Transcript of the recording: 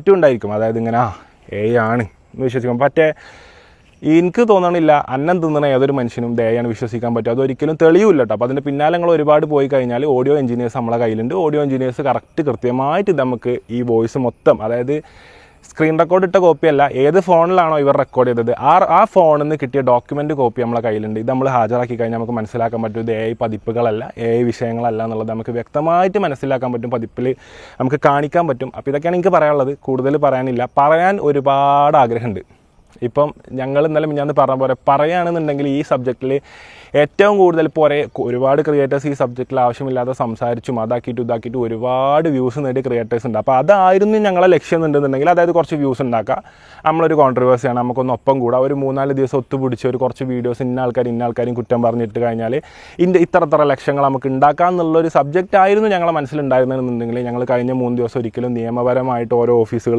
തെറ്റും ഉണ്ടായിരിക്കും. അതായത് ഇങ്ങനെ ആണ് എന്ന് വിശ്വസിക്കാം. എനിക്ക് തോന്നണില്ല അന്നം തിന്നണ ഏതൊരു മനുഷ്യനും ദയാണ് വിശ്വസിക്കാൻ പറ്റും. അതൊരിക്കലും തെളിയില്ല കേട്ടോ. അപ്പോൾ അതിൻ്റെ പിന്നാലെ നിങ്ങൾ ഒരുപാട് പോയി കഴിഞ്ഞാൽ ഓഡിയോ എഞ്ചിനീയേഴ്സ് നമ്മളെ കയ്യിലുണ്ട്. ഓഡിയോ എഞ്ചിനീയേഴ്സ് കൃത്യമായിട്ട് നമുക്ക് ഈ വോയിസ് മൊത്തം, അതായത് സ്ക്രീൻ റെക്കോർഡ് ഇട്ട കോപ്പിയല്ല, ഏത് ഫോണിലാണോ ഇവർ റെക്കോർഡ് ചെയ്തത് ആ ഫോണിൽ നിന്ന് കിട്ടിയ ഡോക്യുമെൻ്റ് കോപ്പി നമ്മളെ കയ്യിലുണ്ട്. ഇത് നമ്മൾ ഹാജരാക്കി കഴിഞ്ഞാൽ നമുക്ക് മനസ്സിലാക്കാൻ പറ്റും ഇത് AI പതിപ്പുകളല്ല, AI വിഷയങ്ങളല്ല എന്നുള്ളത് നമുക്ക് വ്യക്തമായിട്ട് മനസ്സിലാക്കാൻ പറ്റും. പതിപ്പിൽ നമുക്ക് കാണിക്കാൻ പറ്റും. അപ്പോൾ ഇതൊക്കെയാണ് എനിക്ക് പറയാനുള്ളത്. കൂടുതൽ പറയാനില്ല. പറയാൻ ഒരുപാട് ആഗ്രഹമുണ്ട്. ഇപ്പം ഞങ്ങൾ ഇന്നലെ മിഞ്ഞാന്ന് പറഞ്ഞ പോലെ പറയുകയാണെന്നുണ്ടെങ്കിൽ ഈ സബ്ജക്റ്റിൽ ഏറ്റവും കൂടുതൽ ഇപ്പോൾ ഒരുപാട് ക്രിയേറ്റേഴ്സ് ഈ സബ്ജക്റ്റിൽ ആവശ്യമില്ലാതെ സംസാരിച്ചും ഇതാക്കിയിട്ട് ഒരുപാട് വ്യൂസ് നേടിയ ക്രിയേറ്റേഴ്സ് ഉണ്ട്. അപ്പോൾ അതായിരുന്നു ഞങ്ങളെ ലക്ഷ്യം എന്നുണ്ടെന്നുണ്ടെങ്കിൽ, അതായത് കുറച്ച് വ്യൂസ് ഉണ്ടാക്കുക, നമ്മളൊരു കോൺട്രവേഴ്സിയാണ്, നമുക്കൊന്ന് ഒപ്പം കൂടാം, ഒരു 3-4 ദിവസം ഒത്തുപിടിച്ച് ഒരു കുറച്ച് വീഡിയോസ് ഇന്ന ആൾക്കാരും കുറ്റം പറഞ്ഞിട്ട് കഴിഞ്ഞാൽ ഇത്ര ലക്ഷങ്ങൾ നമുക്ക് ഉണ്ടാക്കാം എന്നുള്ളൊരു സബ്ജക്റ്റ് ആയിരുന്നു ഞങ്ങളെ മനസ്സിലുണ്ടായിരുന്നതെന്നുണ്ടെങ്കിൽ ഞങ്ങൾ കഴിഞ്ഞ 3 ദിവസം ഒരിക്കലും നിയമപരമായിട്ട് ഓരോ ഓഫീസുകൾ